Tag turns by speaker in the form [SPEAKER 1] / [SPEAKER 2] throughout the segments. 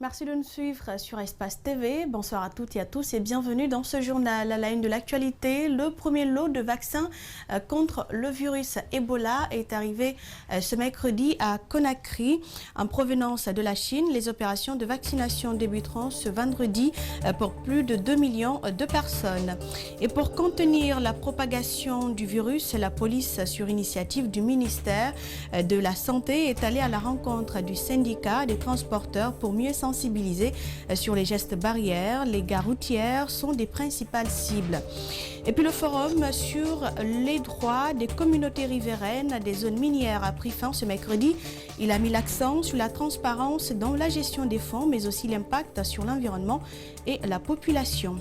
[SPEAKER 1] Merci de nous suivre sur Espace TV. Bonsoir à toutes et à tous et bienvenue dans ce journal. À la une de l'actualité, le premier lot de vaccins contre le virus Ebola est arrivé ce mercredi à Conakry. En provenance de la Chine, les opérations de vaccination débuteront ce vendredi pour plus de 2 millions de personnes. Et pour contenir la propagation du virus, la police, sur initiative du ministère de la Santé, est allée à la rencontre du syndicat des transporteurs pour mieux sensibiliser sur les gestes barrières. Les gares routières sont des principales cibles. Et puis le forum sur les droits des communautés riveraines des zones minières a pris fin ce mercredi. Il a mis l'accent sur la transparence dans la gestion des fonds, mais aussi l'impact sur l'environnement et la population.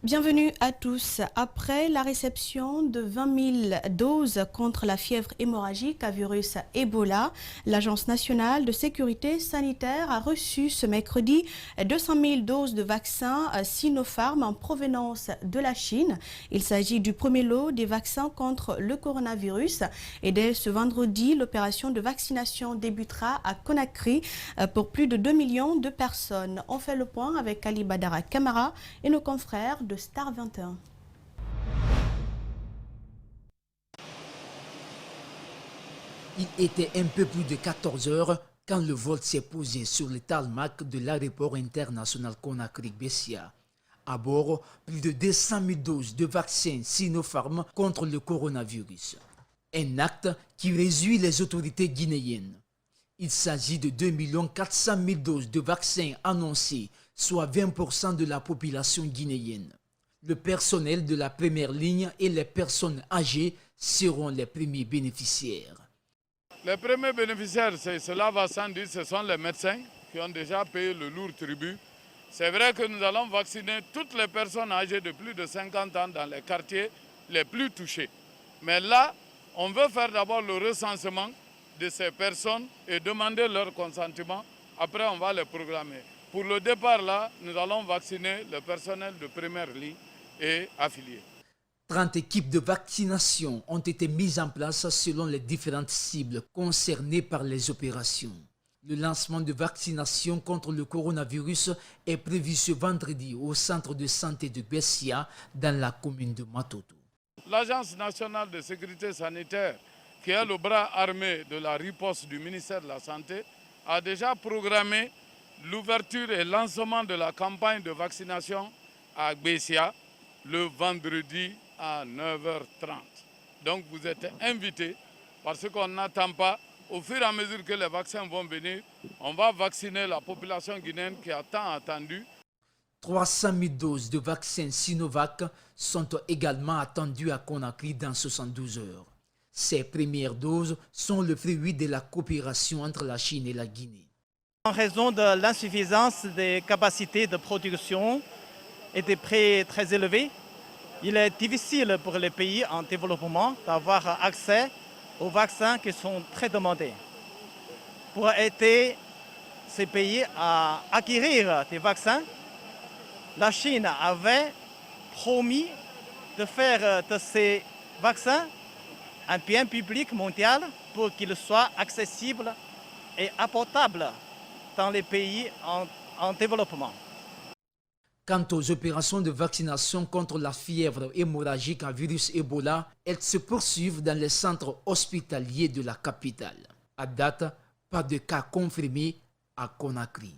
[SPEAKER 1] Bienvenue à tous. Après la réception de 20 000 doses contre la fièvre hémorragique à virus Ebola, l'Agence nationale de sécurité sanitaire a reçu ce mercredi 200 000 doses de vaccins Sinopharm en provenance de la Chine. Il s'agit du premier lot des vaccins contre le coronavirus. Et dès ce vendredi, l'opération de vaccination débutera à Conakry pour plus de 2 millions de personnes. On fait le point avec Ali Badara Camara et nos confrères de Star 21.
[SPEAKER 2] Il était un peu plus de 14 heures quand le vol s'est posé sur le tarmac de l'aéroport international Conakry-Bessia. À bord, plus de 200 000 doses de vaccins Sinopharm contre le coronavirus. Un acte qui réjouit les autorités guinéennes. Il s'agit de 2 400 000 doses de vaccins annoncées, soit 20% de la population guinéenne. Le personnel de la première ligne et les personnes âgées seront les premiers bénéficiaires.
[SPEAKER 3] Les premiers bénéficiaires, cela va sans dire, ce sont les médecins qui ont déjà payé le lourd tribut. C'est vrai que nous allons vacciner toutes les personnes âgées de plus de 50 ans dans les quartiers les plus touchés. Mais là, on veut faire d'abord le recensement de ces personnes et demander leur consentement. Après, on va les programmer. Pour le départ, là, nous allons vacciner le personnel de première ligne et affiliés.
[SPEAKER 2] 30 équipes de vaccination ont été mises en place selon les différentes cibles concernées par les opérations. Le lancement de vaccination contre le coronavirus est prévu ce vendredi au centre de santé de Bessia dans la commune de Matoto.
[SPEAKER 3] L'Agence nationale de sécurité sanitaire, qui est le bras armé de la riposte du ministère de la Santé, a déjà programmé l'ouverture et lancement de la campagne de vaccination à Bessia le vendredi à 9h30. Donc vous êtes invités parce qu'on n'attend pas. Au fur et à mesure que les vaccins vont venir, on va vacciner la population guinéenne qui a tant attendu.
[SPEAKER 2] 300 000 doses de vaccins Sinovac sont également attendues à Conakry dans 72 heures. Ces premières doses sont le fruit de la coopération entre la Chine et la Guinée.
[SPEAKER 4] En raison de l'insuffisance des capacités de production et des prix très élevés, il est difficile pour les pays en développement d'avoir accès aux vaccins qui sont très demandés. Pour aider ces pays à acquérir des vaccins, la Chine avait promis de faire de ces vaccins un bien public mondial pour qu'ils soient accessibles et abordables dans les pays en développement.
[SPEAKER 2] Quant aux opérations de vaccination contre la fièvre hémorragique à virus Ebola, elles se poursuivent dans les centres hospitaliers de la capitale. À date, pas de cas confirmés à Conakry.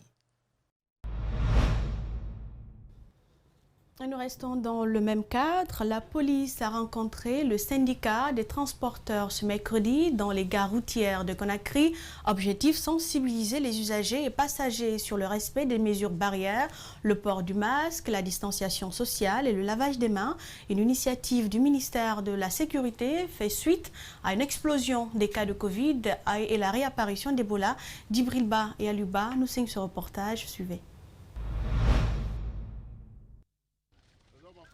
[SPEAKER 1] Nous restons dans le même cadre. La police a rencontré le syndicat des transporteurs ce mercredi dans les gares routières de Conakry. Objectif, sensibiliser les usagers et passagers sur le respect des mesures barrières, le port du masque, la distanciation sociale et le lavage des mains. Une initiative du ministère de la Sécurité fait suite à une explosion des cas de Covid et la réapparition d'Ebola. Dibrilba et Aluba nous signent ce reportage. Suivez.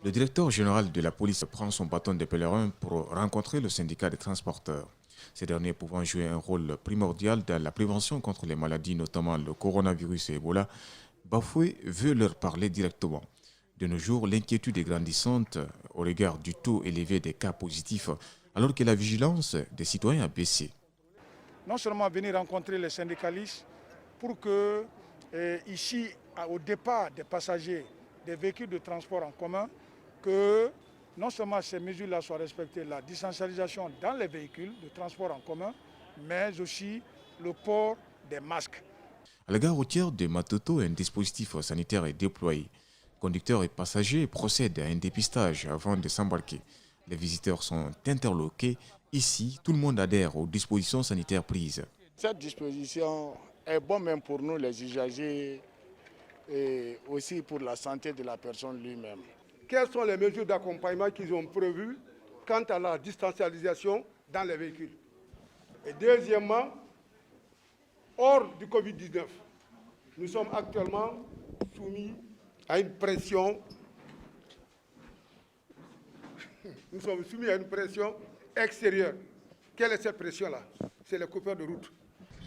[SPEAKER 5] Le directeur général de la police prend son bâton de pèlerin pour rencontrer le syndicat des transporteurs. Ces derniers pouvant jouer un rôle primordial dans la prévention contre les maladies, notamment le coronavirus et Ebola, Bafoué veut leur parler directement. De nos jours, l'inquiétude est grandissante au regard du taux élevé des cas positifs, alors que la vigilance des citoyens a baissé.
[SPEAKER 6] non seulement venir rencontrer les syndicalistes pour que ici, au départ des passagers des véhicules de transport en commun, que non seulement ces mesures-là soient respectées, la distancialisation dans les véhicules de transport en commun, mais aussi le port des masques.
[SPEAKER 5] À la gare routière de Matoto, un dispositif sanitaire est déployé. Conducteurs et passagers procèdent à un dépistage avant de s'embarquer. Les visiteurs sont interloqués. Ici, tout le monde adhère aux dispositions sanitaires prises.
[SPEAKER 7] Cette disposition est bonne même pour nous les usagers et aussi pour la santé de la personne lui-même.
[SPEAKER 8] Quelles sont les mesures d'accompagnement qu'ils ont prévues quant à la distancialisation dans les véhicules? Et deuxièmement, hors du Covid-19, nous sommes actuellement soumis à une pression. Nous sommes soumis à une pression extérieure. Quelle est cette pression-là? C'est les coupeurs de route.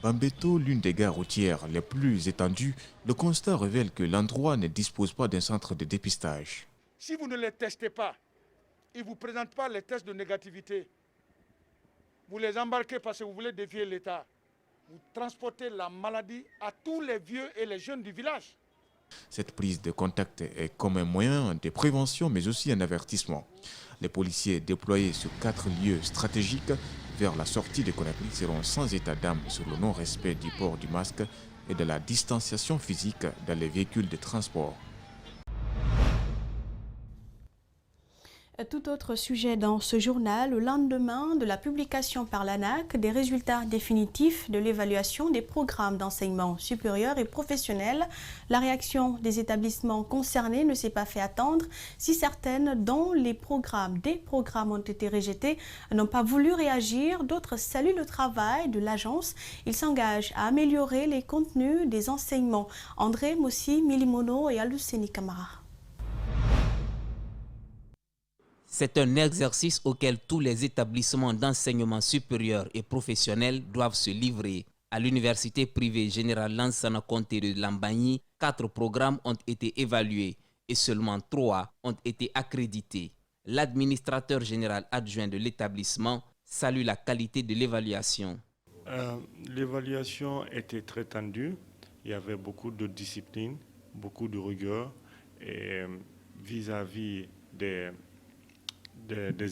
[SPEAKER 5] Bambeto, l'une des gares routières les plus étendues, le constat révèle que l'endroit ne dispose pas d'un centre de dépistage.
[SPEAKER 6] Si vous ne les testez pas, ils ne vous présentent pas les tests de négativité. Vous les embarquez parce que vous voulez défier l'État. Vous transportez la maladie à tous les vieux et les jeunes du village.
[SPEAKER 5] Cette prise de contact est comme un moyen de prévention, mais aussi un avertissement. Les policiers déployés sur 4 lieux stratégiques vers la sortie de Conakry seront sans état d'âme sur le non-respect du port du masque et de la distanciation physique dans les véhicules de transport.
[SPEAKER 1] Tout autre sujet dans ce journal, le lendemain de la publication par l'ANAC des résultats définitifs de l'évaluation des programmes d'enseignement supérieur et professionnel, la réaction des établissements concernés ne s'est pas fait attendre. Si certaines dont des programmes ont été rejetés n'ont pas voulu réagir, d'autres saluent le travail de l'agence. Ils s'engagent à améliorer les contenus des enseignements. André Mossi, Milimono et Aluseni Kamara.
[SPEAKER 9] C'est un exercice auquel tous les établissements d'enseignement supérieur et professionnel doivent se livrer. À l'université privée générale Lansana Conté de Lambagny, 4 programmes ont été évalués et seulement 3 ont été accrédités. L'administrateur général adjoint de l'établissement salue la qualité de l'évaluation.
[SPEAKER 10] L'évaluation était très tendue. Il y avait beaucoup de discipline, beaucoup de rigueur et vis-à-vis des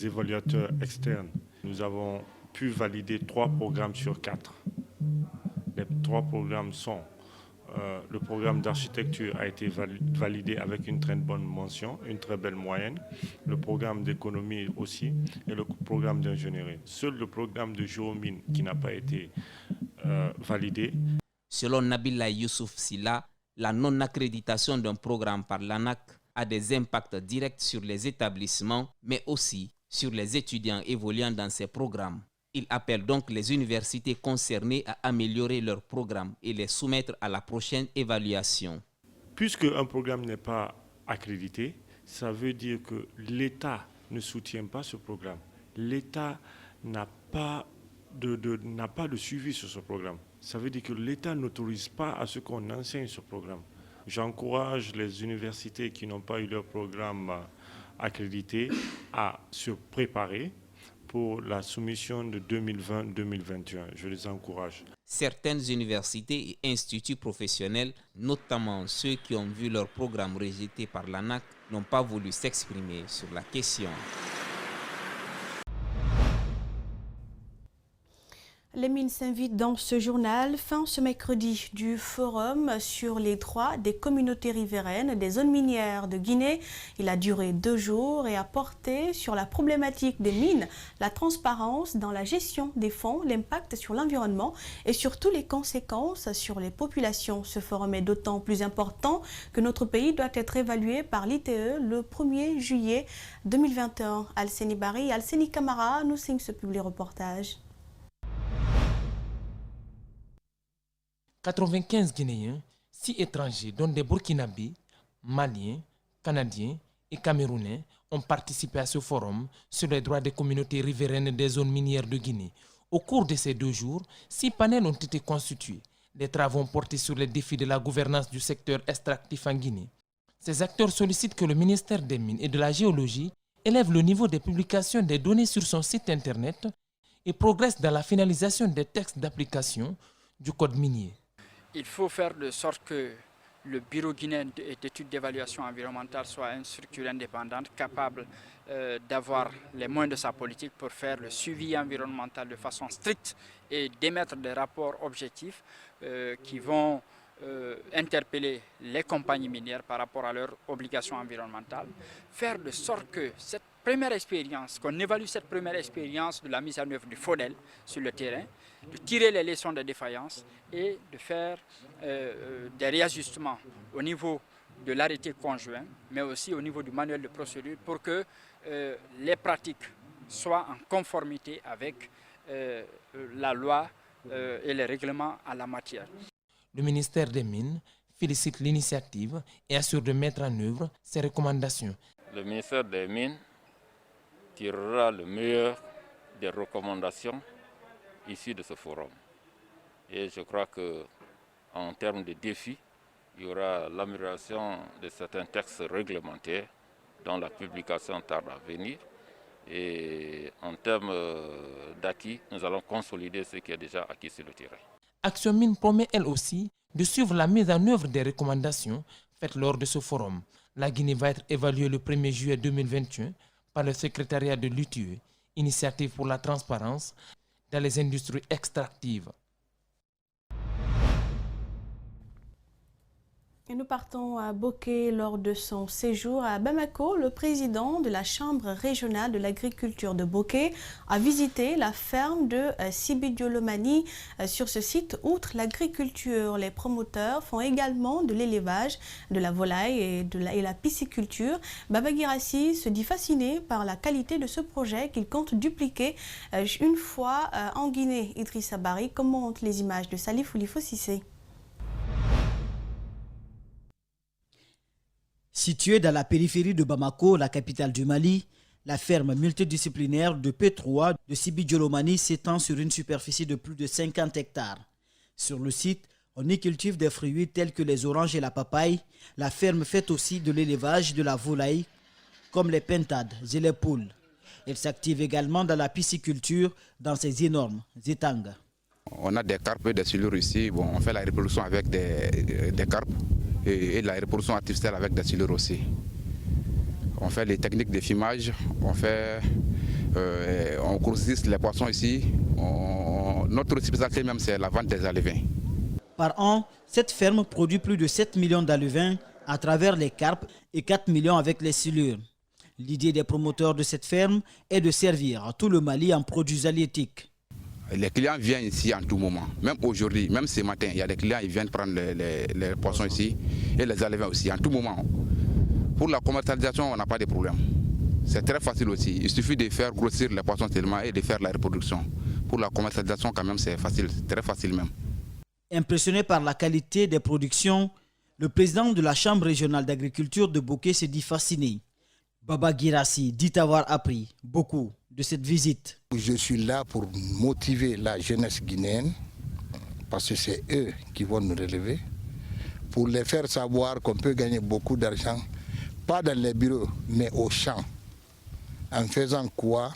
[SPEAKER 10] évaluateurs externes. Nous avons pu valider 3 programmes sur 4. Les 3 programmes sont le programme d'architecture a été validé avec une très bonne mention, une très belle moyenne. Le programme d'économie aussi et le programme d'ingénierie. Seul le programme de géomine qui n'a pas été validé.
[SPEAKER 9] Selon Nabila Youssouf Silla, la non-accréditation d'un programme par l'ANAC a des impacts directs sur les établissements, mais aussi sur les étudiants évoluant dans ces programmes. Il appelle donc les universités concernées à améliorer leurs programmes et les soumettre à la prochaine évaluation.
[SPEAKER 10] Puisque un programme n'est pas accrédité, ça veut dire que l'État ne soutient pas ce programme. L'État n'a pas de suivi sur ce programme. Ça veut dire que l'État n'autorise pas à ce qu'on enseigne ce programme. J'encourage les universités qui n'ont pas eu leur programme accrédité à se préparer pour la soumission de 2020-2021. Je les encourage.
[SPEAKER 9] Certaines universités et instituts professionnels, notamment ceux qui ont vu leur programme rejeté par l'ANAC, n'ont pas voulu s'exprimer sur la question.
[SPEAKER 1] Les mines s'invitent dans ce journal, fin ce mercredi, du forum sur les droits des communautés riveraines des zones minières de Guinée. Il a duré 2 jours et a porté sur la problématique des mines, la transparence dans la gestion des fonds, l'impact sur l'environnement et surtout les conséquences sur les populations. Ce forum est d'autant plus important que notre pays doit être évalué par l'ITE le 1er juillet 2021. Alseni Bari et Alseni Kamara nous signent ce public reportage.
[SPEAKER 11] 95 Guinéens, 6 étrangers, dont des Burkinabés, Maliens, Canadiens et Camerounais, ont participé à ce forum sur les droits des communautés riveraines des zones minières de Guinée. Au cours de ces 2 jours, 6 panels ont été constitués. Les travaux ont porté sur les défis de la gouvernance du secteur extractif en Guinée. Ces acteurs sollicitent que le ministère des Mines et de la Géologie élève le niveau des publications des données sur son site internet et progresse dans la finalisation des textes d'application du code minier.
[SPEAKER 12] Il faut faire de sorte que le Bureau guinéen d'études d'évaluation environnementale soit une structure indépendante capable d'avoir les moyens de sa politique pour faire le suivi environnemental de façon stricte et d'émettre des rapports objectifs qui vont interpeller les compagnies minières par rapport à leurs obligations environnementales, faire de sorte que cette première expérience, qu'on évalue cette première expérience de la mise en œuvre du FODEL sur le terrain, de tirer les leçons des défaillances et de faire des réajustements au niveau de l'arrêté conjoint, mais aussi au niveau du manuel de procédure pour que les pratiques soient en conformité avec la loi et les règlements en la matière.
[SPEAKER 11] Le ministère des Mines félicite l'initiative et assure de mettre en œuvre ces recommandations.
[SPEAKER 13] Le ministère des Mines tirera le meilleur des recommandations issues de ce forum. Et je crois qu'en termes de défis, il y aura l'amélioration de certains textes réglementaires dont la publication tarde à venir. Et en termes d'acquis, nous allons consolider ce qui est déjà acquis sur le terrain.
[SPEAKER 11] Action Mines promet elle aussi de suivre la mise en œuvre des recommandations faites lors de ce forum. La Guinée va être évaluée le 1er juillet 2021 par le secrétariat de l'UTE, Initiative pour la transparence dans les industries extractives.
[SPEAKER 1] Et nous partons à Bokeh lors de son séjour à Bamako. Le président de la Chambre régionale de l'agriculture de Bokeh a visité la ferme de Sibidiolomani. Sur ce site, outre l'agriculture, les promoteurs font également de l'élevage, de la volaille et la pisciculture. Baba Girassi se dit fasciné par la qualité de ce projet qu'il compte dupliquer une fois en Guinée. Idrissa Bari commente les images de Salif Oulifo Sissé.
[SPEAKER 14] Située dans la périphérie de Bamako, la capitale du Mali, la ferme multidisciplinaire de P3 de Sibidiolomani s'étend sur une superficie de plus de 50 hectares. Sur le site, on y cultive des fruits tels que les oranges et la papaye. La ferme fait aussi de l'élevage de la volaille, comme les pintades et les poules. Elle s'active également dans la pisciculture dans ces énormes étangs.
[SPEAKER 15] On a des carpes et des silures ici. Bon, on fait la reproduction avec des carpes et la reproduction artificielle avec des silures aussi. On fait les techniques de fumage, on grossisse les poissons ici. Notre spécialité même, c'est la vente des alevins.
[SPEAKER 14] Par an, cette ferme produit plus de 7 millions d'alevins à travers les carpes et 4 millions avec les silures. L'idée des promoteurs de cette ferme est de servir tout le Mali en produits halieutiques.
[SPEAKER 15] Les clients viennent ici en tout moment. Même aujourd'hui, même ce matin, il y a des clients qui viennent prendre les poissons ici et les alevins aussi, en tout moment. Pour la commercialisation, on n'a pas de problème. C'est très facile aussi. Il suffit de faire grossir les poissons seulement et de faire la reproduction. Pour la commercialisation, quand même, c'est facile, très facile même.
[SPEAKER 14] Impressionné par la qualité des productions, le président de la Chambre régionale d'agriculture de Bokeh se dit fasciné. Baba Girassi dit avoir appris beaucoup de cette visite.
[SPEAKER 16] Je suis là pour motiver la jeunesse guinéenne, parce que c'est eux qui vont nous relever, pour les faire savoir qu'on peut gagner beaucoup d'argent, pas dans les bureaux, mais au champ. En faisant quoi?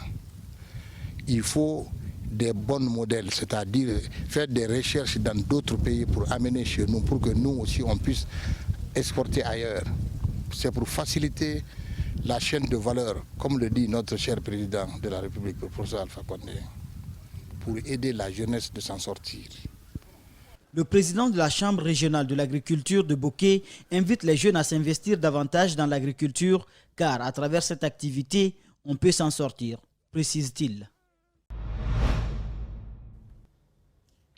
[SPEAKER 16] Il faut des bons modèles, c'est-à-dire faire des recherches dans d'autres pays pour amener chez nous, pour que nous aussi on puisse exporter ailleurs. C'est pour faciliter la chaîne de valeur, comme le dit notre cher président de la République, le professeur Alpha Condé, pour aider la jeunesse de s'en sortir.
[SPEAKER 14] Le président de la Chambre régionale de l'agriculture de Bokeh invite les jeunes à s'investir davantage dans l'agriculture, car à travers cette activité, on peut s'en sortir, précise-t-il.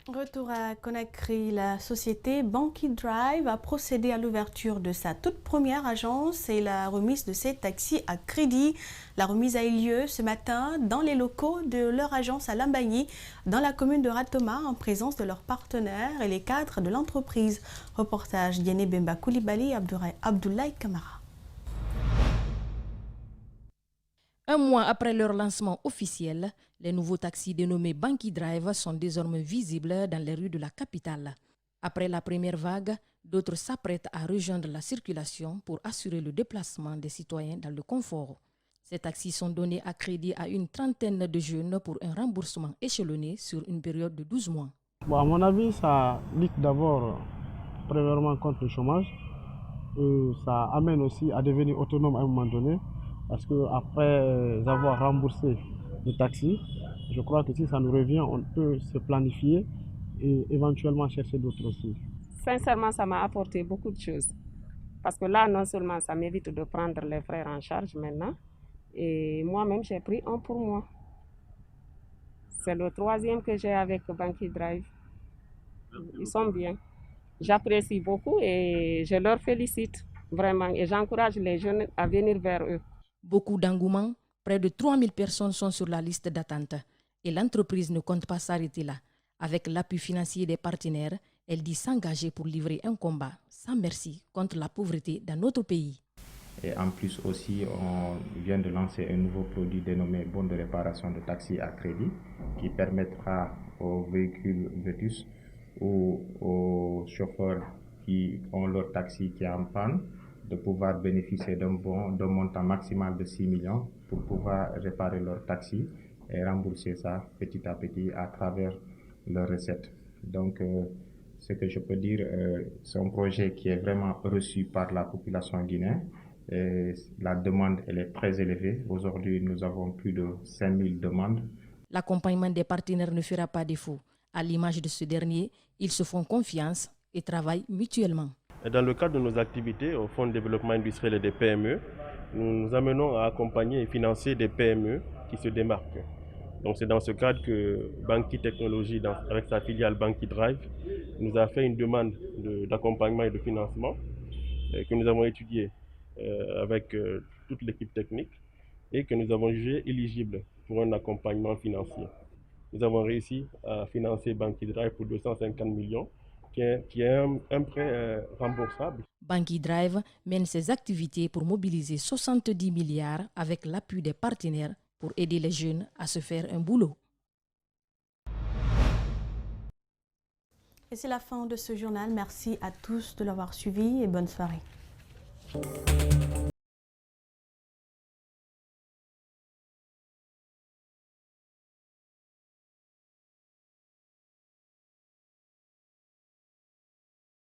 [SPEAKER 1] Retour à Conakry, la société Banky Drive a procédé à l'ouverture de sa toute première agence et la remise de ses taxis à crédit. La remise a eu lieu ce matin dans les locaux de leur agence à Lambagny, dans la commune de Ratoma, en présence de leurs partenaires et les cadres de l'entreprise. Reportage d'Yene Bemba Koulibaly et Abdoulaye Kamara.
[SPEAKER 17] Un mois après leur lancement officiel, les nouveaux taxis dénommés Banky Drive sont désormais visibles dans les rues de la capitale. Après la première vague, d'autres s'apprêtent à rejoindre la circulation pour assurer le déplacement des citoyens dans le confort. Ces taxis sont donnés à crédit à une trentaine de jeunes pour un remboursement échelonné sur une période de 12 mois.
[SPEAKER 18] Bon, à mon avis, ça lutte d'abord premièrement contre le chômage. Ça amène aussi à devenir autonome à un moment donné, parce qu'après avoir remboursé le taxi, je crois que si ça nous revient, on peut se planifier et éventuellement chercher d'autres aussi.
[SPEAKER 19] Sincèrement, ça m'a apporté beaucoup de choses. Parce que là, non seulement ça m'évite de prendre les frais en charge maintenant, et moi-même j'ai pris un pour moi. C'est le 3e que j'ai avec Banky Drive. Ils sont bien. J'apprécie beaucoup et je leur félicite vraiment et j'encourage les jeunes à venir vers eux.
[SPEAKER 17] Beaucoup d'engouement, près de 3000 personnes sont sur la liste d'attente et l'entreprise ne compte pas s'arrêter là. Avec l'appui financier des partenaires, elle dit s'engager pour livrer un combat sans merci contre la pauvreté dans notre pays.
[SPEAKER 20] Et en plus aussi, on vient de lancer un nouveau produit dénommé bon de réparation de taxi à crédit qui permettra aux véhicules Vetus ou aux chauffeurs qui ont leur taxi qui est en panne de pouvoir bénéficier d'un montant maximal de 6 millions pour pouvoir réparer leur taxi et rembourser ça petit à petit à travers leurs recettes. Donc, ce que je peux dire, c'est un projet qui est vraiment reçu par la population guinéenne. Et la demande elle est très élevée. Aujourd'hui, nous avons plus de 5000 demandes.
[SPEAKER 17] L'accompagnement des partenaires ne fera pas défaut. À l'image de ce dernier, ils se font confiance et travaillent mutuellement.
[SPEAKER 18] Dans le cadre de nos activités au Fonds de développement industriel et des PME, nous nous amenons à accompagner et financer des PME qui se démarquent. Donc c'est dans ce cadre que Banky Technologies, avec sa filiale Banky Drive, nous a fait une demande d'accompagnement et de financement que nous avons étudié avec toute l'équipe technique et que nous avons jugé éligible pour un accompagnement financier. Nous avons réussi à financer Banky Drive pour 250 millions, qui est un prêt remboursable.
[SPEAKER 17] Banky Drive mène ses activités pour mobiliser 70 milliards avec l'appui des partenaires pour aider les jeunes à se faire un boulot.
[SPEAKER 1] Et c'est la fin de ce journal. Merci à tous de l'avoir suivi et bonne soirée.